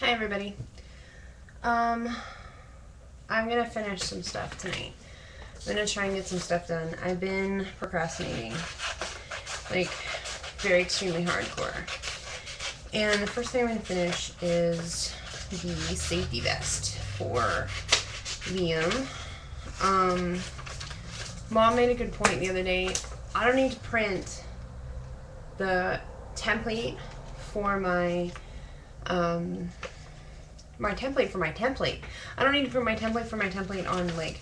Hi everybody. I'm gonna finish some stuff tonight. I'm gonna try and get some stuff done. I've been procrastinating, like very extremely hardcore. And the first thing I'm gonna finish is the safety vest for Liam. Mom made a good point the other day. I don't need to print the template for my template for my template. I don't need to put my template for my template on like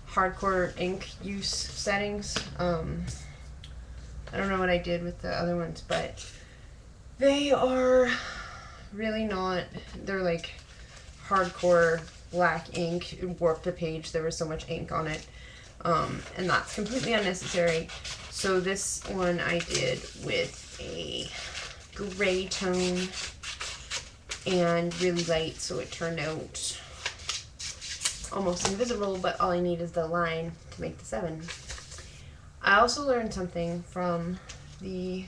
hardcore ink use settings. I don't know what I did with the other ones, but they are really not, they're like hardcore black ink. It warped the page. There was so much ink on it. And that's completely unnecessary. So this one I did with a gray tone and really light, so it turned out almost invisible, but all I need is the line to make the 7. I also learned something from the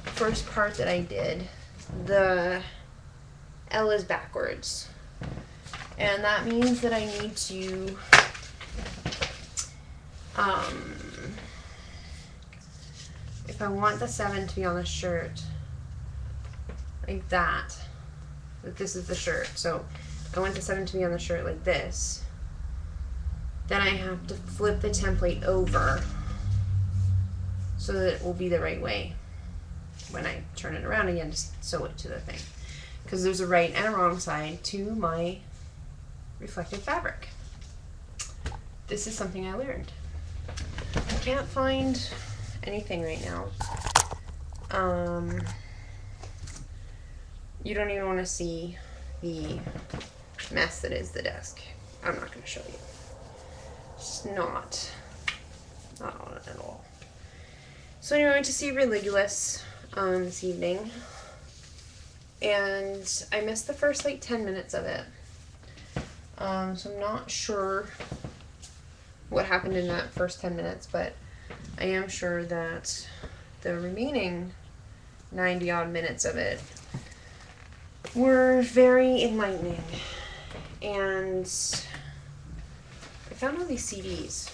first part that I did. The L is backwards, and that means that I need to if I want the 7 to be on the shirt like that, this is the shirt, so I want the 7 to be on the shirt like this, then I have to flip the template over so that it will be the right way when I turn it around again to sew it to the thing, because there's a right and a wrong side to my reflective fabric. This is something I learned. I can't find anything right now. You don't even want to see the mess that is the desk. I'm not going to show you. It's not on it at all. So anyway, I went to see Religulous this evening, and I missed the first like 10 minutes of it. So I'm not sure what happened in that first 10 minutes, but I am sure that the remaining 90 odd minutes of it were very enlightening. And I found all these CDs.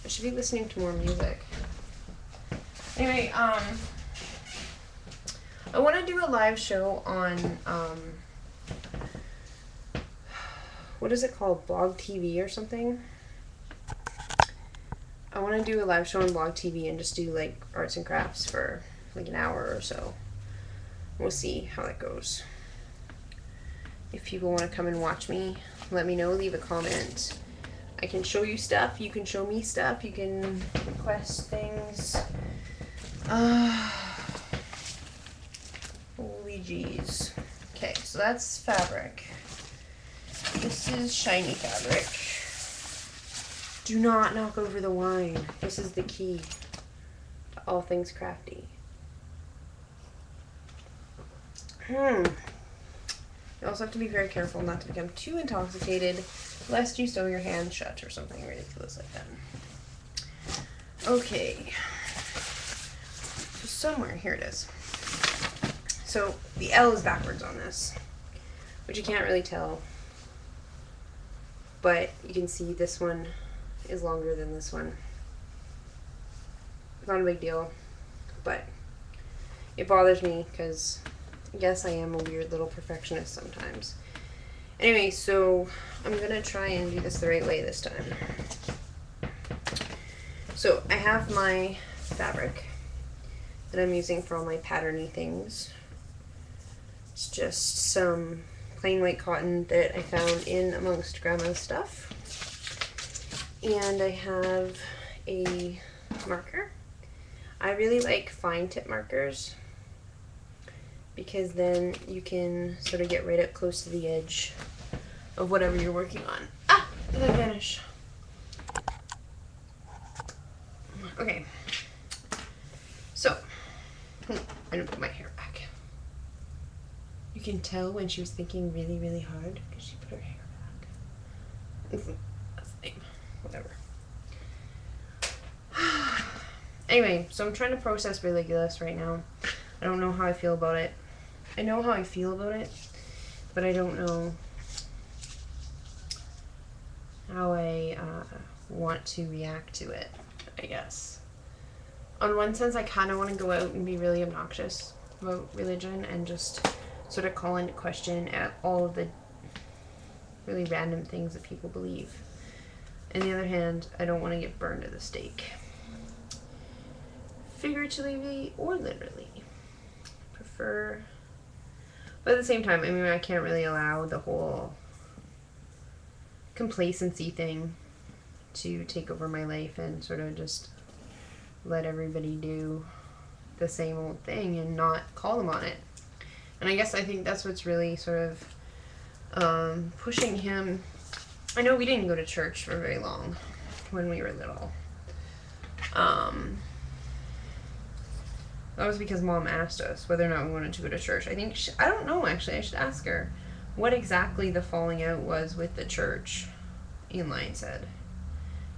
I should be listening to more music. Anyway, I want to do a live show on what is it called? Blog TV or something? I want to do a live show on Blog TV and just do like arts and crafts for like an hour or so. We'll see how that goes. If people want to come and watch me, let me know, leave a comment. I can show you stuff, you can show me stuff, you can request things. Holy jeez. Okay, so that's fabric. This is shiny fabric. Do not knock over the wine. This is the key to all things crafty. You also have to be very careful not to become too intoxicated, lest you sew your hand shut or something ridiculous like that. Okay. So somewhere, here it is. So the L is backwards on this, which you can't really tell, but you can see this one is longer than this one. Not a big deal, but it bothers me because I guess I am a weird little perfectionist sometimes. Anyway, so I'm gonna try and do this the right way this time. So I have my fabric that I'm using for all my patterny things. It's just some plain white cotton that I found in amongst Grandma's stuff. And I have a marker. I really like fine tip markers because then you can sort of get right up close to the edge of whatever you're working on. Ah, did I vanish? Okay. So, I didn't put my hair back. You can tell when she was thinking really, really hard because she put her hair back. That's lame. Whatever. Anyway, so I'm trying to process Religulous right now. I don't know how I feel about it. I know how I feel about it, but I don't know how I want to react to it, I guess. On one sense, I kind of want to go out and be really obnoxious about religion and just sort of call into question at all of the really random things that people believe. On the other hand, I don't want to get burned at the stake. Figuratively or literally. Prefer... But at the same time, I mean, I can't really allow the whole complacency thing to take over my life and sort of just let everybody do the same old thing and not call them on it. And I guess I think that's what's really sort of pushing him. I know we didn't go to church for very long when we were little. That was because Mom asked us whether or not we wanted to go to church. I don't know, actually. I should ask her what exactly the falling out was with the church, Inline said.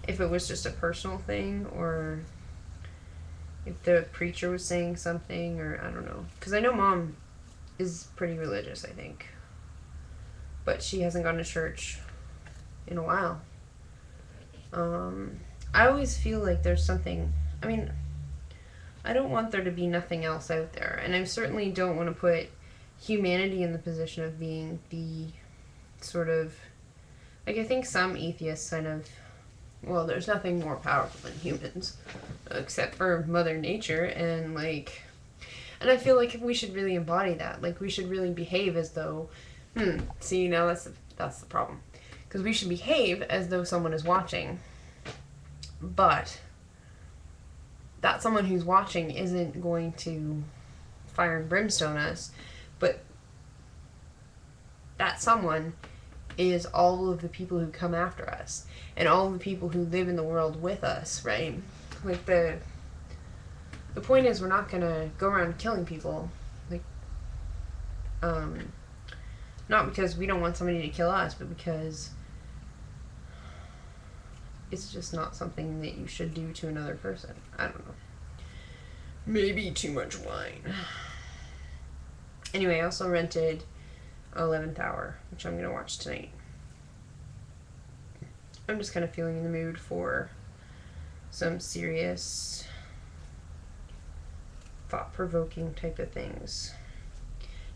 If it was just a personal thing, or if the preacher was saying something, or I don't know. Because I know Mom is pretty religious, I think. But she hasn't gone to church in a while. I always feel like there's something... I mean... I don't want there to be nothing else out there. And I certainly don't want to put humanity in the position of being the sort of... Like, I think some atheists kind of... Well, there's nothing more powerful than humans. Except for Mother Nature. And, like... And I feel like we should really embody that. Like, we should really behave as though... See, now that's the problem. Because we should behave as though someone is watching. But... that someone who's watching isn't going to fire and brimstone us, but that someone is all of the people who come after us, and all of the people who live in the world with us, right? Like, the point is, we're not gonna go around killing people, like, not because we don't want somebody to kill us, but because it's just not something that you should do to another person. I don't know. Maybe too much wine. Anyway, I also rented 11th Hour, which I'm going to watch tonight. I'm just kind of feeling in the mood for some serious, thought-provoking type of things.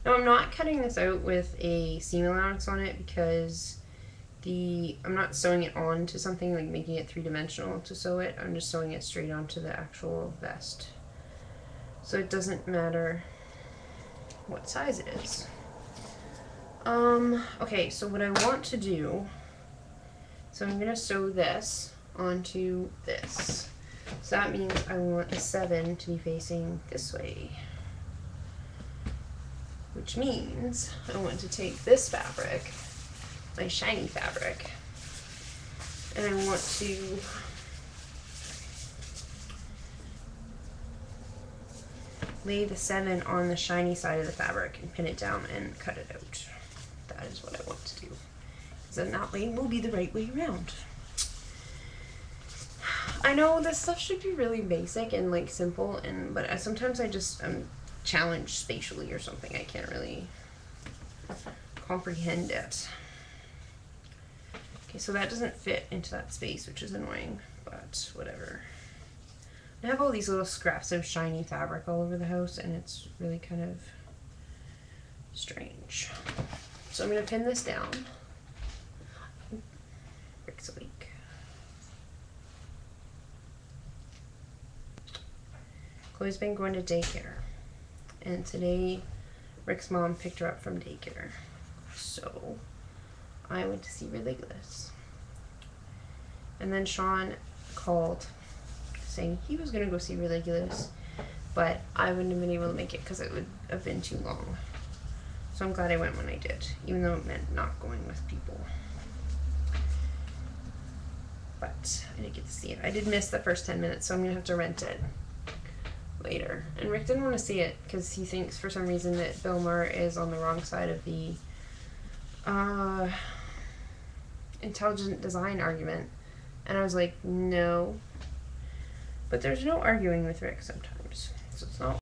Now, I'm not cutting this out with a seam allowance on it because... I'm not sewing it on to something, like making it three-dimensional to sew it. I'm just sewing it straight onto the actual vest. So it doesn't matter what size it is. Okay, so what I want to do, so I'm going to sew this onto this. So that means I want the 7 to be facing this way. Which means I want to take this fabric, my shiny fabric, and I want to lay the 7 on the shiny side of the fabric and pin it down and cut it out. That is what I want to do, because then that way will be the right way around. I know this stuff should be really basic and like simple, but sometimes I just challenged spatially or something. I can't really comprehend it. Okay, so that doesn't fit into that space, which is annoying, but whatever. I have all these little scraps of shiny fabric all over the house, and it's really kind of strange. So I'm going to pin this down. Rick's awake. Chloe's been going to daycare, and today Rick's mom picked her up from daycare. So I went to see Religulous. And then Sean called saying he was going to go see Religulous, but I wouldn't have been able to make it because it would have been too long. So I'm glad I went when I did, even though it meant not going with people. But I didn't get to see it. I did miss the first 10 minutes, so I'm going to have to rent it later. And Rick didn't want to see it because he thinks for some reason that Bill Maher is on the wrong side of the intelligent design argument. And I was like, no. But there's no arguing with Rick sometimes. So it's not